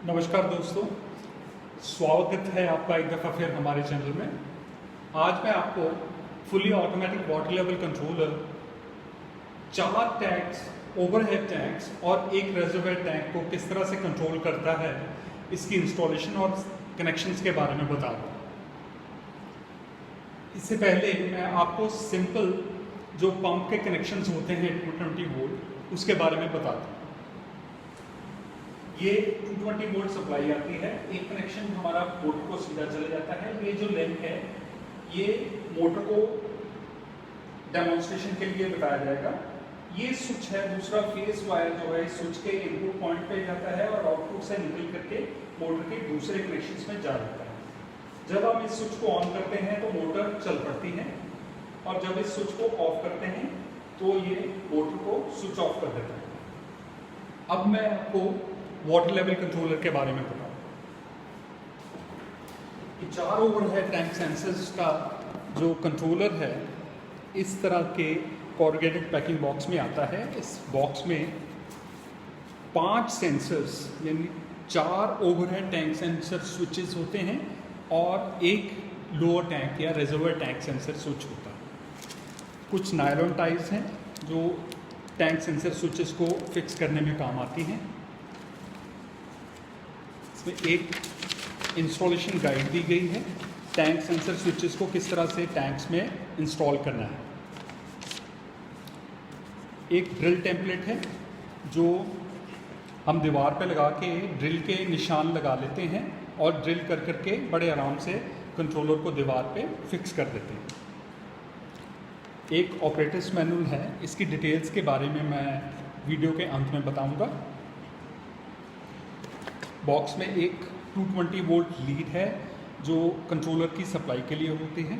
नमस्कार दोस्तों, स्वागत है आपका एक दफ़ा फिर हमारे चैनल में। आज मैं आपको fully automatic water level controller, 4 tanks, overhead tanks और एक रिजर्वोयर टैंक को किस तरह से कंट्रोल करता है, इसकी इंस्टॉलेशन और कनेक्शंस के बारे में बता दूँ। इससे पहले मैं आपको सिंपल जो पंप के कनेक्शंस होते हैं 220 वोल्ट, उसके बारे में बता दूँ। ये 220 वोल्ट सप्लाई आती है, एक कनेक्शन हमारा मोटर को सीधा चला जाता है। ये जो लिंक है ये मोटर को डेमोन्स्ट्रेशन के लिए बताया जाएगा। ये स्विच है, दूसरा फेस वायर जो है स्विच के इनपुट पॉइंट पे जाता है और आउटपुट से निकल करके मोटर के दूसरे कनेक्शंस में जा जाता है। जब हम इस स्विच को ऑन करते हैं तो मोटर चल पड़ती है और जब इस स्विच को ऑफ करते हैं तो ये मोटर को स्विच ऑफ कर देता है। अब मैं आपको वाटर लेवल कंट्रोलर के बारे में बताऊं। ये 4 ओवरहेड टैंक सेंसर्स का जो कंट्रोलर है इस तरह के कॉर्रुगेटेड पैकिंग बॉक्स में आता है। इस बॉक्स में 5 सेंसर्स यानी 4 ओवरहेड टैंक सेंसर स्विचेस होते हैं और एक लोअर टैंक या रिजर्वोयर टैंक सेंसर स्विच होता है। कुछ नायलॉन टाइज हैं जो टैंक सेंसर स्विचेस को फिक्स करने में काम आती हैं। एक इंस्टॉलेशन गाइड दी गई है, टैंक सेंसर स्विचेस को किस तरह से टैंक्स में इंस्टॉल करना है। एक ड्रिल टेम्पलेट है जो हम दीवार पे लगा के ड्रिल के निशान लगा लेते हैं और ड्रिल कर करके बड़े आराम से कंट्रोलर को दीवार पे फिक्स कर देते हैं। एक ऑपरेटर्स मैनुअल है, इसकी डिटेल्स के बारे में मैं वीडियो के अंत में बताऊंगा। बॉक्स में एक 220 वोल्ट लीड है जो कंट्रोलर की सप्लाई के लिए होती है।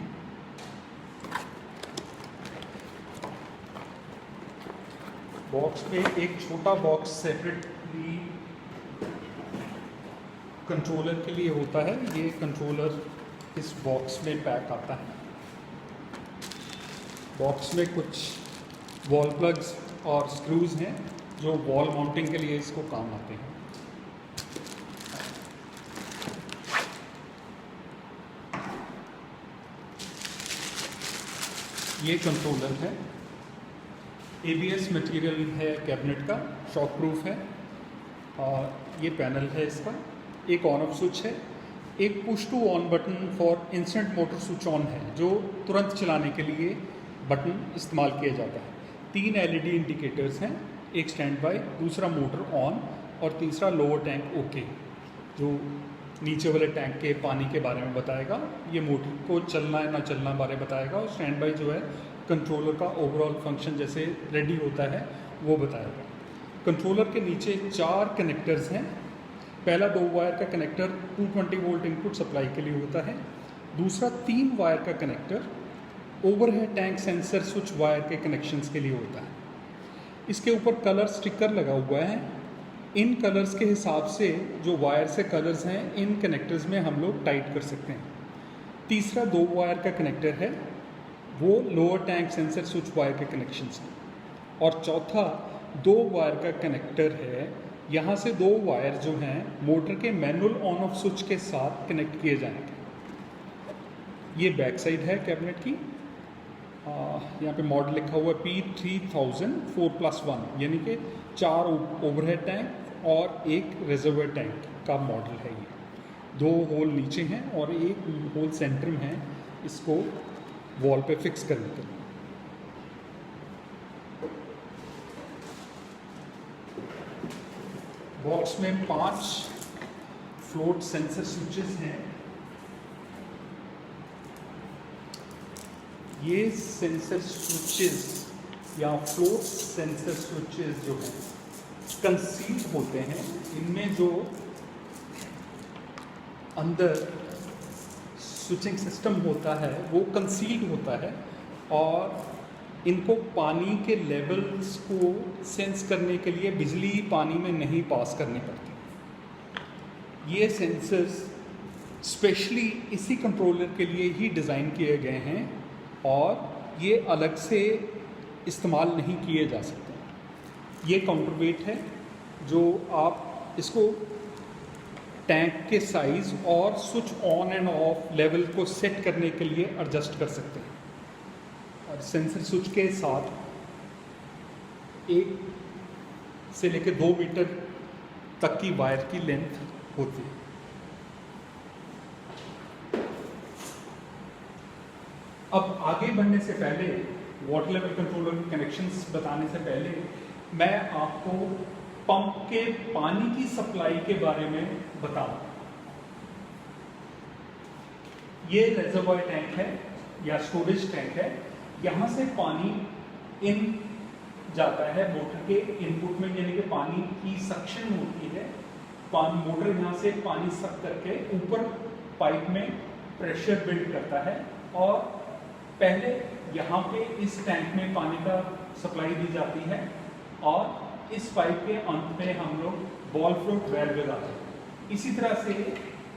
बॉक्स में एक छोटा बॉक्स सेपरेटली कंट्रोलर के लिए होता है। ये कंट्रोलर इस बॉक्स में पैक आता है। बॉक्स में कुछ वॉल प्लग्स और स्क्रूज हैं जो वॉल माउंटिंग के लिए इसको काम आते हैं। ये कंट्रोलर है, ABS मटेरियल है कैबिनेट का, शॉक प्रूफ है और ये पैनल है इसका। एक ऑन ऑफ स्विच है, एक push to on button for instant motor switch on है जो तुरंत चलाने के लिए बटन इस्तेमाल किया जाता है। 3 LED इंडिकेटर्स हैं, एक स्टैंड बाय, दूसरा मोटर ऑन और तीसरा लोअर टैंक ओके जो नीचे वाले टैंक के पानी के बारे में बताएगा। ये मोटर को चलना है ना चलना बारे बताएगा और स्टैंड बाय जो है कंट्रोलर का ओवरऑल फंक्शन जैसे रेडी होता है वो बताएगा। कंट्रोलर के नीचे 4 कनेक्टर्स हैं। पहला 2 वायर का कनेक्टर 220 वोल्ट इनपुट सप्लाई के लिए होता है। दूसरा 3 वायर का connector overhead tank sensor switch wire के कनेक्शंस के लिए होता है। इसके ऊपर कलर स्टिकर लगा हुआ है। इन कलर्स के हिसाब से जो वायर से कलर्स हैं इन कनेक्टर्स में हम लोग टाइट कर सकते हैं। तीसरा 2 वायर का कनेक्टर है, वो lower tank sensor switch wire के कनेक्शंस हैं। और चौथा 2 वायर का कनेक्टर है, यहाँ से 2 वायर जो हैं मोटर के मैनुअल ऑन ऑफ स्विच के साथ कनेक्ट किए जाएंगे। ये बैक साइड है कैबिनेट की। यहाँ पे मॉडल लिखा हुआ है P3000 4+1 यानी कि 4 ओवरहेड टैंक और एक रिजर्वोयर टैंक का मॉडल है। ये 2 होल नीचे हैं और एक होल सेंटर में है इसको वॉल पे फिक्स करने के लिए। बॉक्स में 5 फ्लोट सेंसर स्विचेस हैं। ये सेंसर स्विचेस या फ्लोट सेंसर स्विचेस जो हैं कंसील्ड होते हैं। इनमें जो अंदर स्विचिंग सिस्टम होता है वो कंसील्ड होता है और इनको पानी के लेवल्स को सेंस करने के लिए बिजली पानी में नहीं पास करनी पड़ती। ये सेंसर्स स्पेशली इसी कंट्रोलर के लिए ही डिज़ाइन किए गए हैं और ये अलग से इस्तेमाल नहीं किए जा सकते। ये काउंटरवेट है जो आप इसको टैंक के साइज़ और switch on end of level को सेट करने के लिए एडजस्ट कर सकते हैं। और सेंसर स्विच के साथ 1 से लेकर 2 मीटर तक की वायर की लेंथ होती है। अब आगे बढ़ने से पहले, वाटर लेवल कंट्रोलर के कनेक्शंस बताने से पहले, मैं आपको पंप के पानी की सप्लाई के बारे में बताऊं। ये रिजर्वॉयर टैंक है या स्टोरेज टैंक है। यहाँ से पानी इन जाता है मोटर के इनपुट में, यानी कि पानी की सक्शन होती है। मोटर यहाँ से पानी सक करके ऊपर पाइप में प्रेशर बिल्ड करता है और पहले यहाँ पे इस टैंक में पानी का सप्लाई दी जाती है और इस पाइप के अंत में हम लोग बॉल फ्लोट वेल्व लगाते हैं। इसी तरह से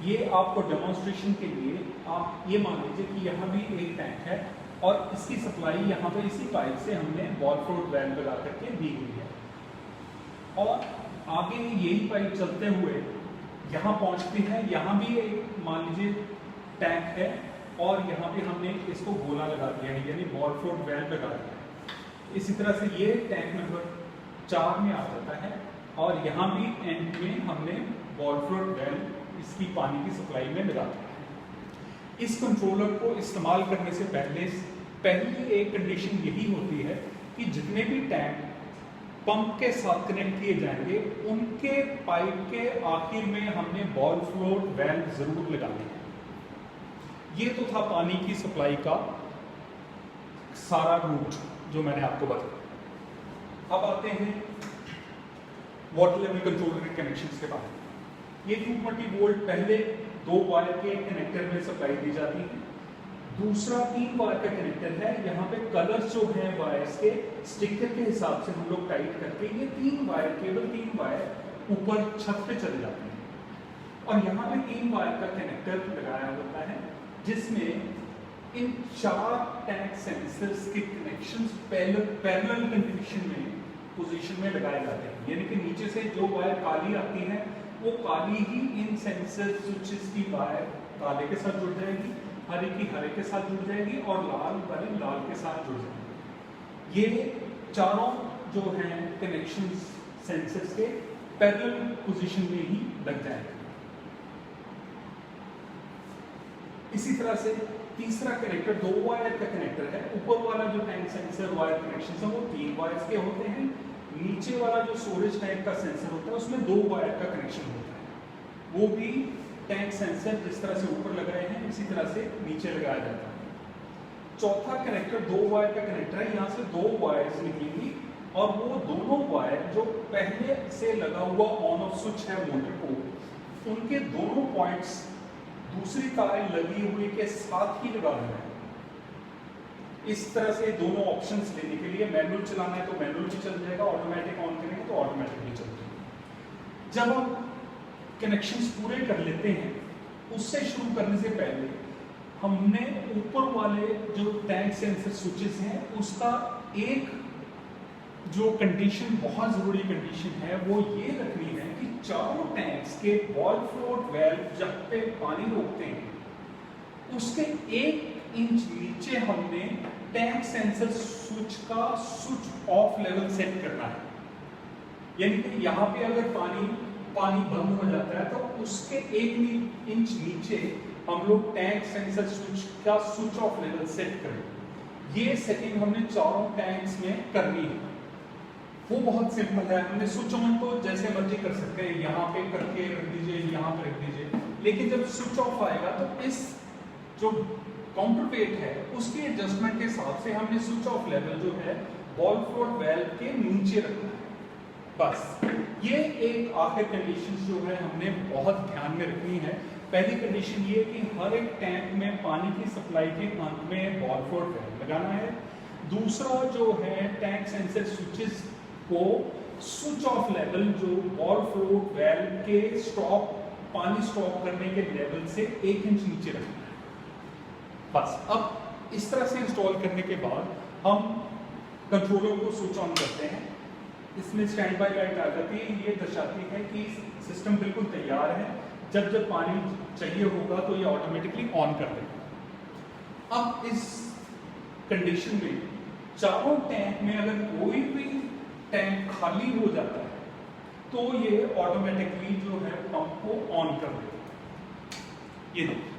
ये आपको डेमोन्स्ट्रेशन के लिए आप ये मान लीजिए कि यहाँ भी एक टैंक है और इसकी सप्लाई यहाँ पे इसी पाइप से हमने बॉल फ्लोट वेल्व लगा करके दी हुई है और आगे यही पाइप चलते हुए यहाँ पहुँचती है। यहाँ भी एक मान लीजिए टैंक है और यहाँ पे हमने इसको गोला लगा दिया है, यानी बॉल फ्लोट वेल्व लगा दिया है। इसी तरह से ये टैंक नंबर 4 में आ जाता है और यहाँ भी एंड में हमने बॉल फ्लोट वेल्व इसकी पानी की सप्लाई में लगा दिया है। इस कंट्रोलर को इस्तेमाल करने से पहली एक कंडीशन यही होती है कि जितने भी टैंक पंप के साथ कनेक्ट किए जाएंगे उनके पाइप के आखिर में हमने बॉल फ्लोट वेल्व जरूर लगाने हैं। ये तो था पानी की सप्लाई का सारा रूट जो मैंने आपको बताया। अब आते हैं वाटर लेवल कंट्रोलर के कनेक्शंस के बारे में। ये 220 वोल्ट पहले 2 वायर के कनेक्टर में सप्लाई दी जाती है। दूसरा 3 वायर का कनेक्टर है। यहाँ पे कलर्स जो हैं वायर्स के स्टिकर के हिसाब से हम लोग टाइट करके ये 3 वायर, केवल 3 वायर ऊपर छत पे चले जाते हैं और यहाँ पे 3 वायर का कनेक्टर लगाया होता है जिसमें इन 4 टैंक सेंसर्स के कनेक्शंस पैरेलल कंडीशन में पोजीशन में लगाए जाते हैं। यानी कि नीचे से जो वायर काली आती है वो काली ही इन सेंसर स्विचेस की वायर काले के साथ जुड़ जाएगी, हरे की हरे के साथ जुड़ जाएगी और लाल वाली लाल के साथ जुड़ जाएगी। ये चारों जो हैं कनेक्शंस सेंसर्स के पैरेलल पोजीशन में ही लग जाएंगे। इसी तरह से तीसरा कनेक्टर 2 वायर का कनेक्टर है। ऊपर वाला जो टैंक सेंसर वायर कनेक्शन है वो 3 वायर्स के होते हैं। नीचे वाला जो स्टोरेज टैंक का सेंसर होता है उसमें 2 वायर का कनेक्शन होता है। वो भी टैंक सेंसर जिस तरह से ऊपर लगाए हैं इसी तरह से नीचे लगाया जाता है। चौथा कनेक्टर 2 वायर का कनेक्टर है। यहाँ से 2 वायर्स निकलेंगी और वो दोनों वायर जो पहले से लगा हुआ ऑन ऑफ स्विच है मोटर को, उनके दोनों पॉइंट्स दूसरी तारें लगी हुई के साथ ही लगा हुआ है। इस तरह से दोनों ऑप्शंस लेने के लिए मैनुअल चलाना है तो मैनुअल भी चल जाएगा, ऑटोमेटिक ऑन करेंगे तो ऑटोमेटिक भी चल जाएगा। जब हम कनेक्शंस पूरे कर लेते हैं उससे शुरू करने से पहले हमने ऊपर वाले जो टैंक सेंसर स्विचेस हैं उसका एक जो कंडीशन बहुत जरूरी कंडीशन है वो ये रखनी है कि चारों टैंक्स के बॉल फ्लोट वेल्व जब पे पानी रोकते हैं उसके 1 इंच नीचे हमने टैंक सेंसर स्विच का स्विच ऑफ लेवल सेट करना है। यानी कि यहाँ पे अगर पानी बंद हो जाता है तो उसके 1 इंच नीचे हम लोग टैंक सेंसर स्विच का स्विच ऑफ लेवल सेट करें। ये सेटिंग हमने चारों टैंक्स में करनी है। वो बहुत सिंपल है। हमने स्विच ऑन तो जैसे मर्जी कर सकते हैं, यहाँ पे करके रख दीजिए, यहाँ पे रख दीजिए, लेकिन जब स्विच ऑफ आएगा तो इस जो काउंटर वेट है उसके एडजस्टमेंट के हिसाब से हमने स्विच ऑफ लेवल जो है बॉल फ्लोट वेल्व के नीचे रखना है। बस ये एक आखिर कंडीशन जो है हमने बहुत ध्यान में रखनी है। पहली कंडीशन ये कि हर एक टैंक में पानी की सप्लाई के अंत में बॉल फ्लोट वेल्व लगाना है। दूसरा जो है टैंक सेंसर स्विचेस को स्विच ऑफ लेवल जो बॉल फ्लोट वेल्व के पानी स्टॉप करने के लेवल से 1 इंच नीचे रखना है। बस अब इस तरह से इंस्टॉल करने के बाद हम कंट्रोलर को स्विच ऑन करते हैं। इसमें स्टैंड बाय लाइट आ जाती है, ये दर्शाती है कि सिस्टम बिल्कुल तैयार है। जब जब पानी चाहिए होगा तो ये ऑटोमेटिकली ऑन कर देगा। अब इस कंडीशन में चारों टैंक में अगर कोई भी टैंक खाली हो जाता है तो ये ऑटोमेटिकली जो है पंप को ऑन कर देगा। ये देखिए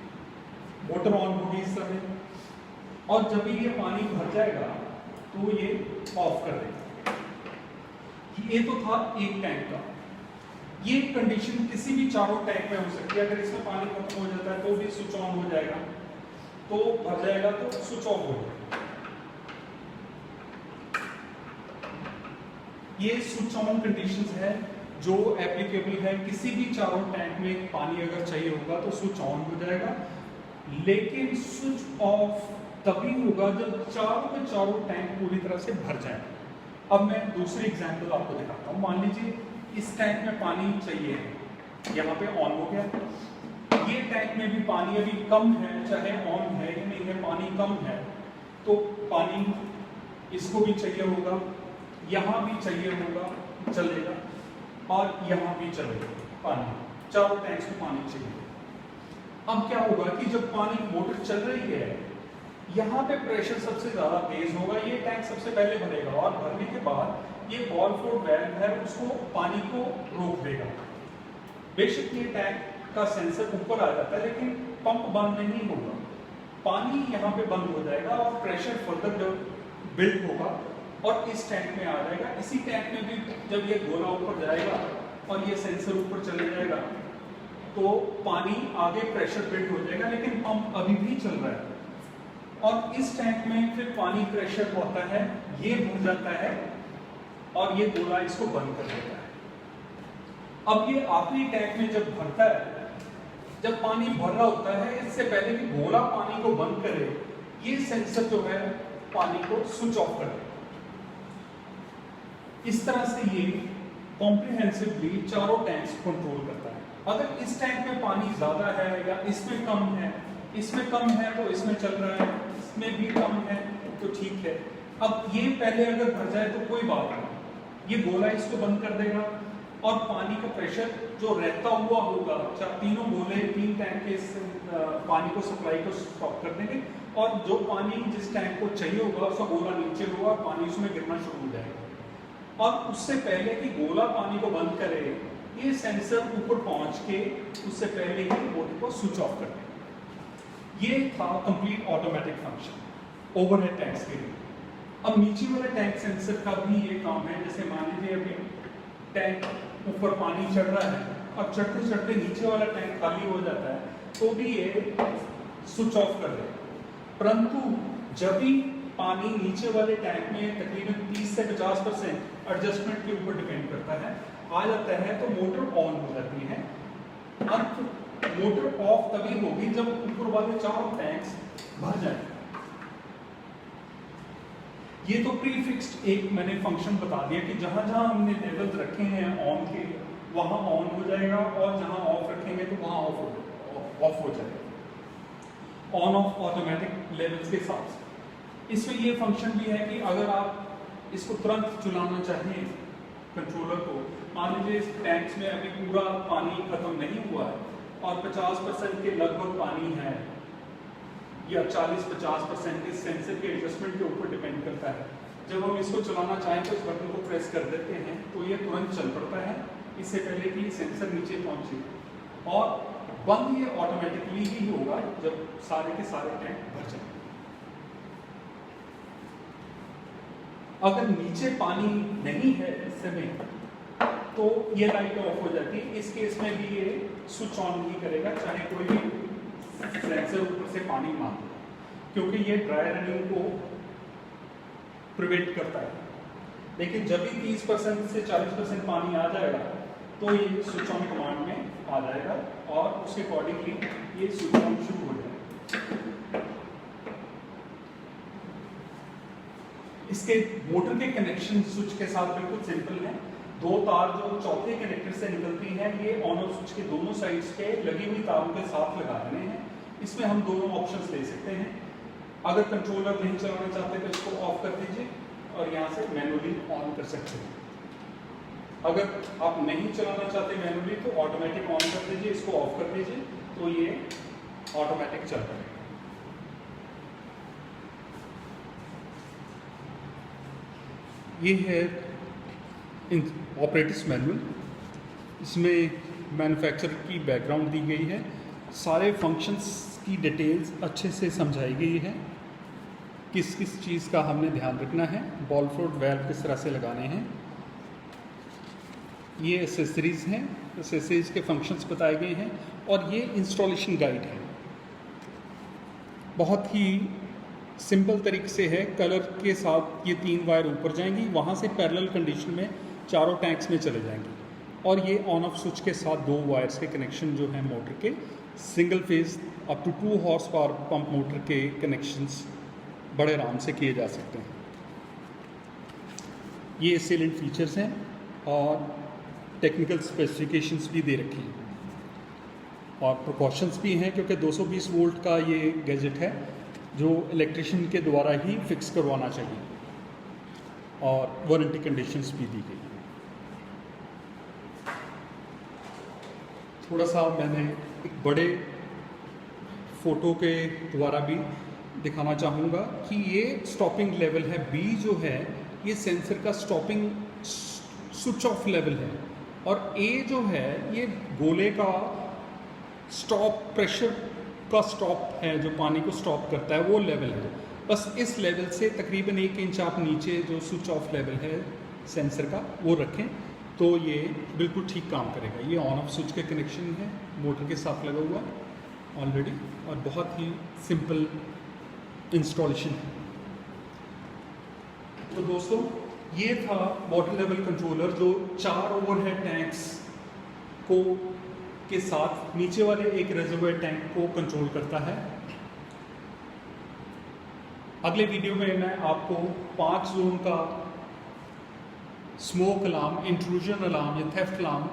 मोटर ऑन होगी इस समय, और जब भी ये पानी भर जाएगा तो ये ऑफ कर देगा। ये तो था एक टैंक का। ये कंडीशन किसी भी चारों टैंक में हो सकती है। अगर इसमें पानी खत्म हो जाता है तो भी स्विच ऑन हो जाएगा, तो भर जाएगा तो स्विच ऑफ हो जाएगा। ये स्विच ऑन कंडीशंस है जो एप्लीकेबल है। किसी भी चारों टैंक में पानी अगर चाहिए होगा तो स्विच ऑन हो जाएगा, लेकिन स्विच ऑफ तभी होगा जब चारों के चारों टैंक पूरी तरह से भर जाए। अब मैं दूसरी एग्जांपल आपको दिखाता हूँ। मान लीजिए इस टैंक में पानी चाहिए, यहाँ पे ऑन हो गया। ये टैंक में भी पानी अभी कम है, चाहे ऑन है या नहीं है, पानी कम है, तो पानी इसको भी चाहिए होगा, यहाँ भी चाहिए होगा, चलेगा, और यहाँ भी चलेगा पानी। चारों टैंक्स में पानी चाहिए। अब क्या होगा कि जब पानी मोटर चल रही है, यहाँ पे प्रेशर सबसे ज्यादा तेज होगा, ये टैंक सबसे पहले भरेगा, और भरने के बाद ये बॉल फोर्ड वाल्व है उसको पानी को रोक देगा। बेशक ये टैंक का सेंसर ऊपर आ जाता है, लेकिन पंप बंद नहीं होगा, पानी यहाँ पे बंद हो जाएगा और प्रेशर फर्दर बिल्ड होगा और इस टैंक में आ जाएगा। इसी टैंक में भी जब ये गोला ऊपर जाएगा और ये सेंसर ऊपर चले जाएगा तो पानी आगे प्रेशर बिल्ड हो जाएगा, लेकिन पंप अभी भी चल रहा है। और इस टैंक में फिर पानी प्रेशर होता है, ये भर जाता है और ये गोला इसको बंद कर देता है। अब ये आखिरी टैंक में जब भरता है, जब पानी भर रहा होता है, इससे पहले कि गोला पानी को बंद करे, ये सेंसर जो है पानी को स्विच ऑफ कर देगा। इस तरह से ये कॉम्प्रिहेंसिवली चारों टैंक्स कंट्रोल करता है। अगर इस टैंक में पानी ज्यादा है या इसमें कम है, इसमें कम है तो इसमें चल रहा है, इसमें भी कम है तो ठीक है। अब ये पहले अगर भर जाए तो कोई बात नहीं, ये गोला इसको बंद कर देगा और पानी का प्रेशर जो रहता हुआ होगा, तीनों गोले तीन टैंक के पानी को सप्लाई को स्टॉप कर देंगे, और जो पानी जिस टैंक को चाहिए होगा उसका गोला नीचे होगा, पानी उसमें गिरना शुरू हो जाएगा। और उससे पहले कि गोला पानी को बंद करे, ये सेंसर ऊपर पहुंच के उससे पहले ही मोटर को स्विच ऑफ कर दे। ये था complete automatic function overhead tanks के लिए। अब नीचे वाले टैंक सेंसर का भी ये काम है। जैसे मान लीजिए अभी टैंक ऊपर पानी चढ़ रहा है और चढ़ते चढ़ते नीचे वाला टैंक खाली हो जाता है, तो भी ये स्विच ऑफ कर दे। परंतु जब भी पानी नीचे वाले टैंक में तकरीबन 30 से 50% एडजस्टमेंट के ऊपर डिपेंड करता है, आ जाता है, तो मोटर ऑन हो जाती है। अब मोटर ऑफ तभी होगी जब ऊपर वाले चारों टैंक्स भर जाए। ये तो प्री फिक्स्ड एक मैंने फंक्शन बता दिया कि जहां जहां हमने लेवल्स रखे हैं ऑन के, वहां ऑन हो जाएगा, और जहां ऑफ रखेंगे तो वहां ऑफ हो जाएगा। ऑन ऑफ ऑटोमेटिक लेवल्स के हिसाब से। इसमें ये फंक्शन भी है कि अगर आप इसको तुरंत चलाना चाहिए कंट्रोलर को, मान लीजिए इस टैंक्स में अभी पूरा पानी खत्म नहीं हुआ है और 50% के लगभग पानी है, या 40-50% इस सेंसर के एडजस्टमेंट के ऊपर डिपेंड करता है। जब हम इसको चलाना चाहें तो इस बटन को प्रेस कर देते हैं तो ये तुरंत चल पड़ता है, इससे पहले कि सेंसर नीचे पहुंचे। और बंद ये ऑटोमेटिकली ही होगा जब सारे के सारे टैंक भर जाए। अगर नीचे पानी नहीं है इस समय तो ये लाइट ऑफ हो जाती है। इस केस में भी ये स्विच ऑन नहीं करेगा, चाहे कोई भी सेंसर ऊपर से पानी मांग, क्योंकि ये ड्राई रनिंग को प्रिवेंट करता है। लेकिन जब भी 30% से 40% पानी आ जाएगा तो ये स्विच ऑन कमांड में आ जाएगा और उसके अकॉर्डिंगली ये स्विच ऑन शुरू हो जाएगा। इसके मोटर के कनेक्शन स्विच के साथ बिल्कुल सिंपल है। दो तार जो चौथे कनेक्टर से निकलती हैं, ये ऑन ऑफ स्विच के दोनों साइड्स के लगी हुई तारों के साथ लगा देने हैं। इसमें हम दोनों ऑप्शंस ले सकते हैं। अगर कंट्रोलर नहीं चलाना चाहते तो इसको ऑफ कर दीजिए और यहाँ से मैनुअली ऑन कर सकते हैं। अगर आप नहीं चलाना चाहते मैनुअली तो ऑटोमेटिक ऑन कर दीजिए, इसको ऑफ कर दीजिए तो ये ऑटोमेटिक चल रहा है। ये है ऑपरेटर्स मैनुअल। इसमें मैन्युफैक्चरर की बैकग्राउंड दी गई है, सारे फंक्शंस की डिटेल्स अच्छे से समझाई गई है, किस किस चीज़ का हमने ध्यान रखना है, बॉल फ्लोट वैल्व किस तरह से लगाने हैं। ये एसेसरीज़ हैं, एसेसरीज़ के फंक्शंस बताए गए हैं और ये इंस्टॉलेशन गाइड है। बहुत ही सिंपल तरीके से है, कलर के साथ ये 3 वायर ऊपर जाएंगी, वहाँ से पैरेलल कंडीशन में चारों टैंक्स में चले जाएंगी और ये ऑन ऑफ स्विच के साथ 2 वायर्स के कनेक्शन जो हैं मोटर के, single phase up to 2 horse power pump motor के कनेक्शंस बड़े आराम से किए जा सकते हैं। ये सेलेंट फीचर्स हैं और टेक्निकल स्पेसिफिकेशंस भी दे रखी हैं और प्रिकॉशंस भी हैं, क्योंकि 220 वोल्ट का ये गैजेट है जो इलेक्ट्रिशियन के द्वारा ही फिक्स करवाना चाहिए और वारंटी कंडीशंस भी दी गई हैं। थोड़ा सा मैंने एक बड़े फोटो के द्वारा भी दिखाना चाहूँगा कि ये स्टॉपिंग लेवल है, बी जो है ये सेंसर का स्टॉपिंग स्विच ऑफ लेवल है और ए जो है ये गोले का स्टॉप, प्रेशर का स्टॉप है जो पानी को स्टॉप करता है, वो लेवल है। बस इस लेवल से तकरीबन 1 इंच आप नीचे जो स्विच ऑफ लेवल है सेंसर का वो रखें तो ये बिल्कुल ठीक काम करेगा। ये ऑन ऑफ स्विच के कनेक्शन है, मोटर के साथ लगा हुआ ऑलरेडी और बहुत ही सिंपल इंस्टॉलेशन है। तो दोस्तों ये था वाटर लेवल कंट्रोलर जो 4 ओवरहेड टैंक्स को के साथ नीचे वाले एक रिजर्वोयर टैंक को कंट्रोल करता है। अगले वीडियो में मैं आपको 5 जोन का स्मोक अलार्म, इंट्रूजन अलार्म या थेफ्ट अलार्म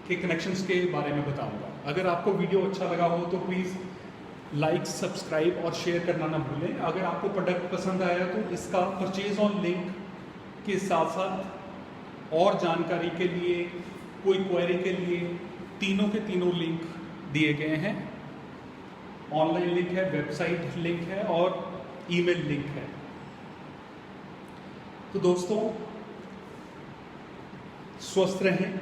के कनेक्शंस के बारे में बताऊंगा। अगर आपको वीडियो अच्छा लगा हो तो प्लीज़ लाइक, सब्सक्राइब और शेयर करना ना भूलें। अगर आपको प्रोडक्ट पसंद आया तो इसका परचेज ऑन लिंक के साथ साथ और जानकारी के लिए, कोई क्वेरी के लिए तीनों के तीनों लिंक दिए गए हैं। ऑनलाइन लिंक है, वेबसाइट लिंक है और ईमेल लिंक है। तो दोस्तों स्वस्थ रहें,